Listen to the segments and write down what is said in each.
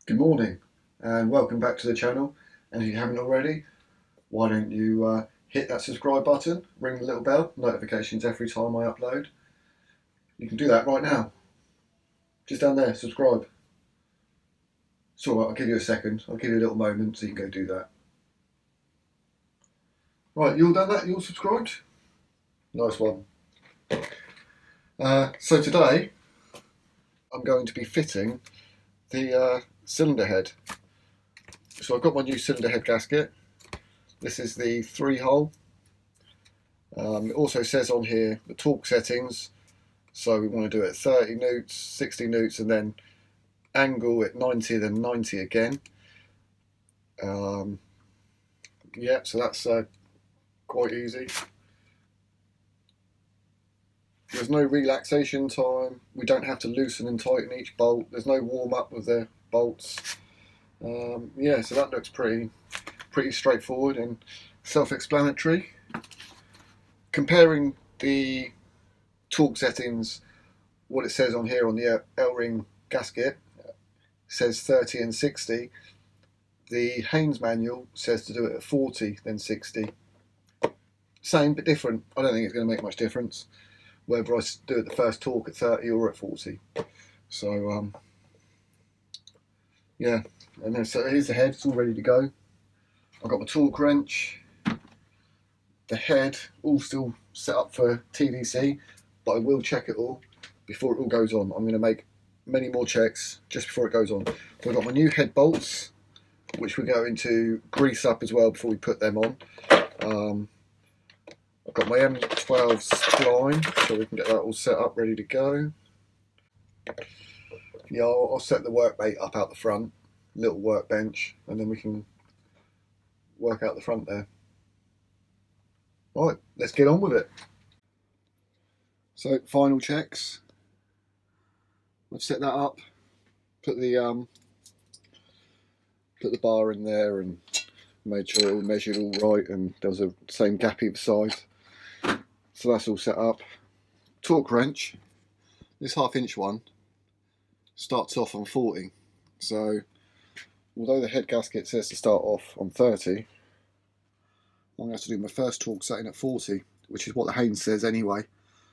Good morning and welcome back to the channel, and if you haven't already, why don't you hit that subscribe button, ring the little bell, notifications every time I upload. You can do that right now, just down there, subscribe. It's alright, I'll give you a second, I'll give you a little moment so you can go do that. Right, you all done that? You all subscribed? Nice one. So today I'm going to be fitting the cylinder head. So I've got my new cylinder head gasket. This is the 3-hole. It also says on here the torque settings, so we want to do it at 30 newts, 60 newts, and then angle at 90, then 90 again. Yeah, so that's quite easy. There's no relaxation time. We don't have to loosen and tighten each bolt. There's no warm up with the bolts. Yeah, so that looks pretty straightforward and self-explanatory. Comparing the torque settings, what it says on here on the L-ring gasket says 30 and 60. The Haynes manual says to do it at 40 then 60. Same but different. I don't think it's going to make much difference whether I do it the first torque at 30 or at 40. So yeah, and then so here's the head. It's all ready to go. I've got my torque wrench, the head all still set up for TDC, but I will check it all before it all goes on. I'm going to make many more checks just before it goes on. So I've got my new head bolts, which we're going to grease up as well before we put them on. I've got my M12 spline, so we can get that all set up, ready to go. Yeah, I'll set the workmate up out the front, little workbench, and then we can work out the front there. Right, let's get on with it. So, final checks. I've set that up, put the bar in there and made sure it all measured all right, and there was a same gap either side. So that's all set up. Torque wrench, this 1/2 inch one starts off on 40. So although the head gasket says to start off on 30, I'm going to have to do my first torque setting at 40, which is what the Haynes says anyway.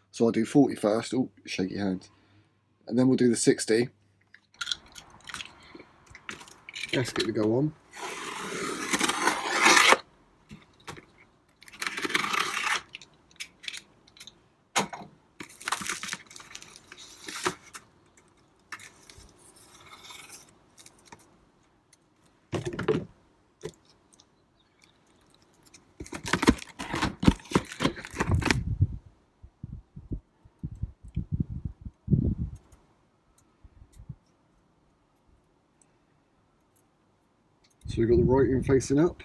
So I'll do 40 first. Oh, shaky hand. And then we'll do the 60. Gasket to go on. So we've got the right in facing up,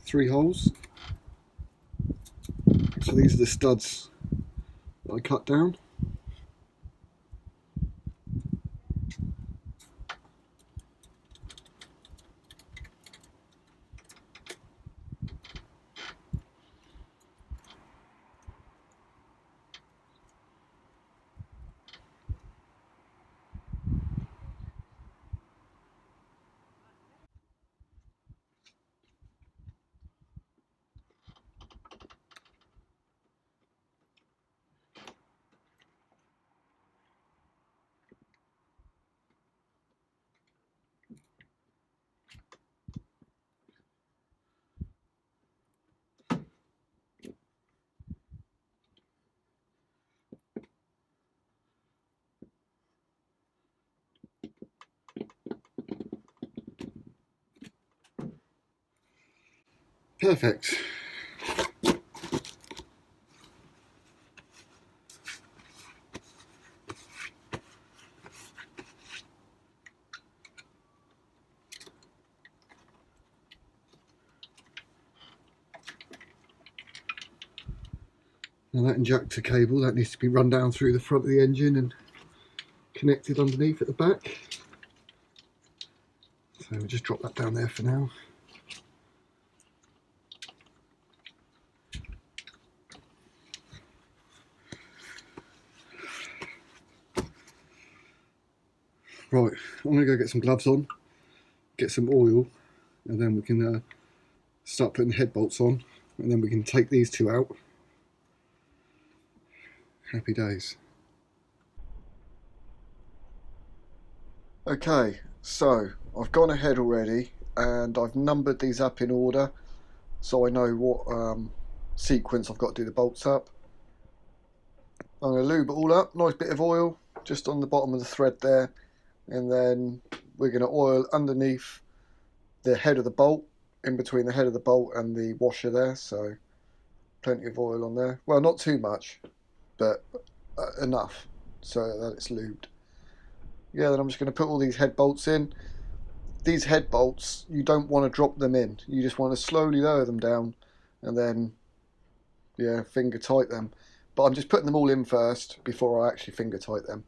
3 holes. So these are the studs that I cut down. Perfect. Now that injector cable, that needs to be run down through the front of the engine and connected underneath at the back. So we'll just drop that down there for now. Right, I'm going to go get some gloves on, get some oil, and then we can start putting the head bolts on, and then we can take these two out. Happy days. Okay, so I've gone ahead already and I've numbered these up in order so I know what sequence I've got to do the bolts up. I'm going to lube it all up, nice bit of oil just on the bottom of the thread there, and then we're going to oil underneath the head of the bolt, in between the head of the bolt and the washer there, so plenty of oil on there. Well, not too much, but enough so that it's lubed. Yeah, then I'm just going to put all these head bolts in. These head bolts, you don't want to drop them in. You just want to slowly lower them down and then, yeah, finger tight them. But I'm just putting them all in first before I actually finger tight them.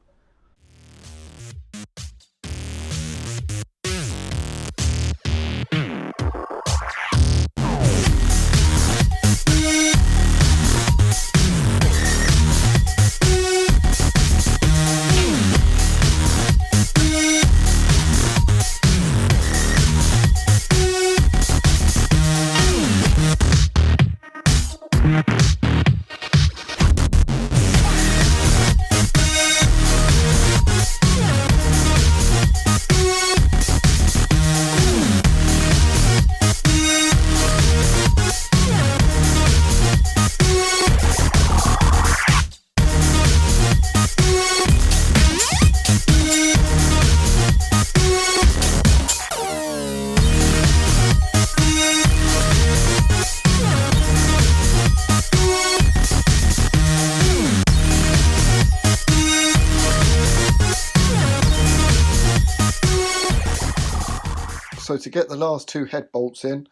So to get the last two head bolts in,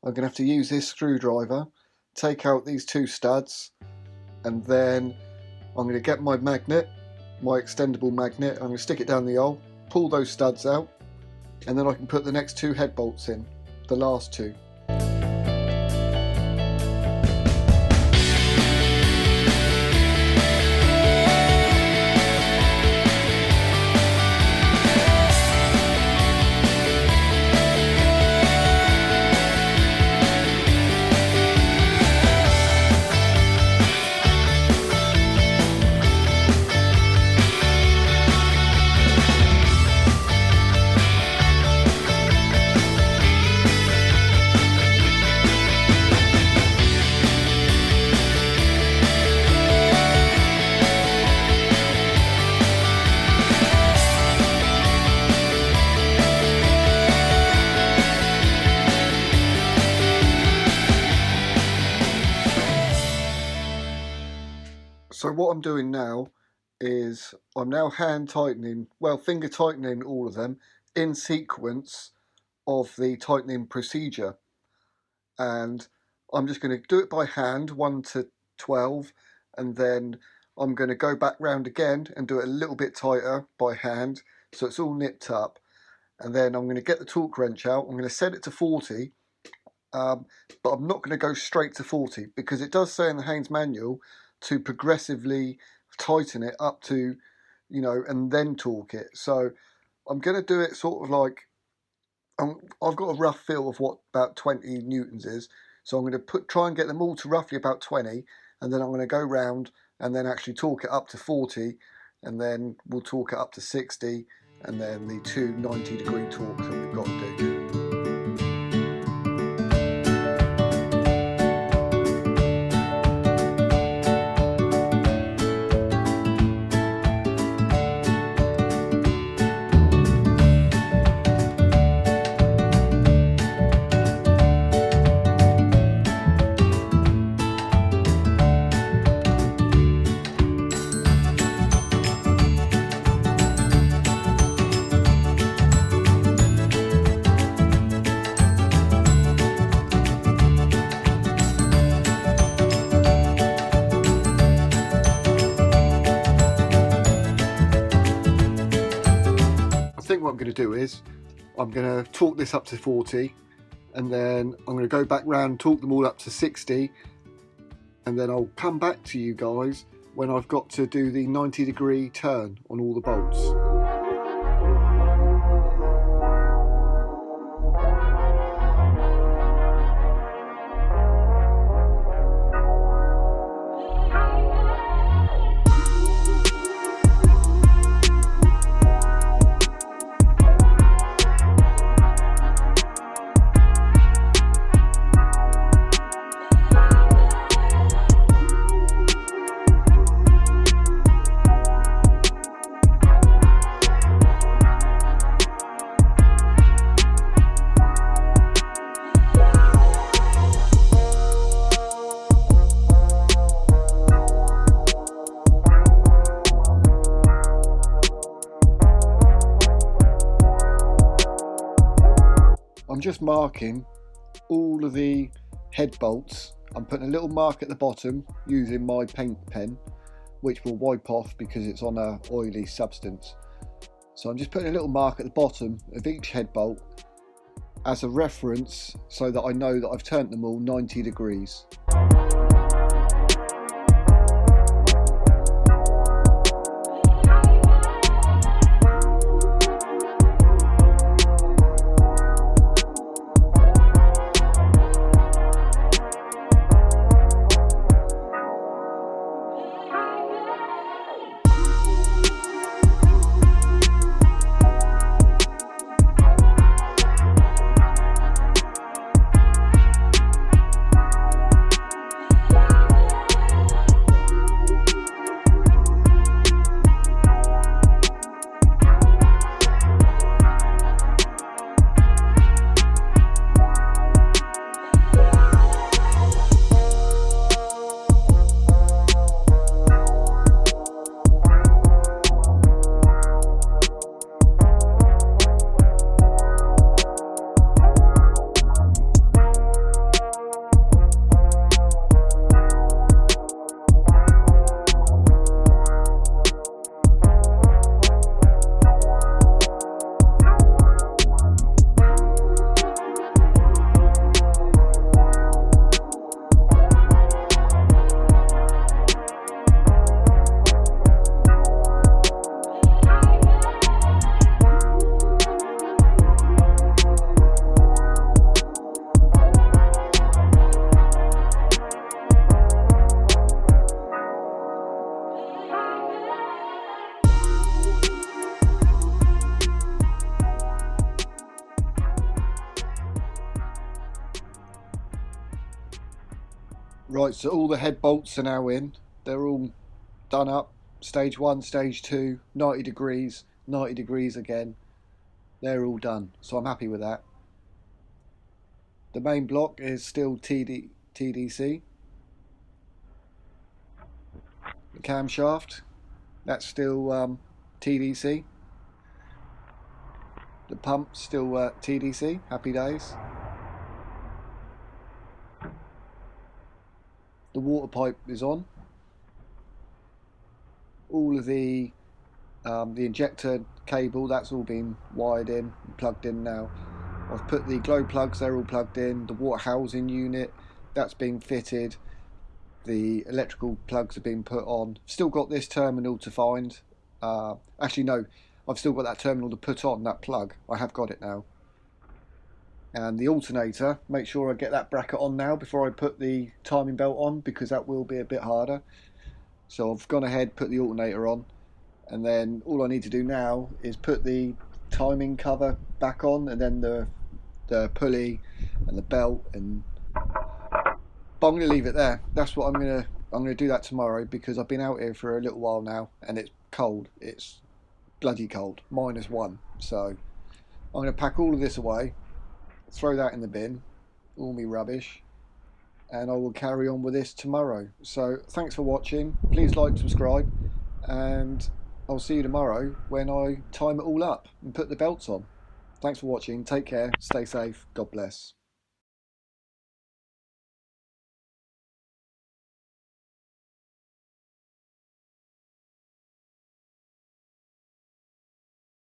I'm going to have to use this screwdriver, take out these two studs, and then I'm going to get my magnet, my extendable magnet, I'm going to stick it down the hole, pull those studs out, and then I can put the next two head bolts in, the last two. So what I'm doing now is I'm now hand tightening, well, finger tightening all of them in sequence of the tightening procedure. And I'm just going to do it by hand, 1 to 12, and then I'm going to go back round again and do it a little bit tighter by hand, so it's all nipped up. And then I'm going to get the torque wrench out, I'm going to set it to 40, but I'm not going to go straight to 40 because it does say in the Haynes manual to progressively tighten it up to, you know, and then torque it. So I'm going to do it sort of like, I've got a rough feel of what about 20 newtons is, so I'm going to try and get them all to roughly about 20, and then I'm going to go round and then actually torque it up to 40, and then we'll torque it up to 60, and then the two 90-degree torques that we've got to do. What I'm going to do is I'm going to torque this up to 40, and then I'm going to go back round, torque them all up to 60, and then I'll come back to you guys when I've got to do the 90-degree turn on all the bolts. I'm just marking all of the head bolts. I'm putting a little mark at the bottom using my paint pen, which will wipe off because it's on a oily substance. So I'm just putting a little mark at the bottom of each head bolt as a reference so that I know that I've turned them all 90 degrees. Right, so all the head bolts are now in. They're all done up. Stage 1, stage 2, 90 degrees, 90 degrees again. They're all done, so I'm happy with that. The main block is still TDC. The camshaft, that's still TDC. The pump still TDC, happy days. The water pipe is on. All of the injector cable, that's all been wired in and plugged in now. I've put the glow plugs, they're all plugged in. The water housing unit, that's been fitted. The electrical plugs have been put on. Still got this terminal to find. Actually no, I've still got that terminal to put on, that plug. I have got it now. And the alternator, make sure I get that bracket on now before I put the timing belt on, because that will be a bit harder. So I've gone ahead, put the alternator on, and then all I need to do now is put the timing cover back on, and then the pulley and the belt, and but I'm going to leave it there. That's what I'm going to do that tomorrow, because I've been out here for a little while now and it's cold. It's bloody cold, -1. So I'm going to pack all of this away, throw that in the bin, all me rubbish, and I will carry on with this tomorrow. So thanks for watching. Please like, subscribe, and I'll see you tomorrow when I time it all up and put the belts on. Thanks for watching. Take care. Stay safe. God bless.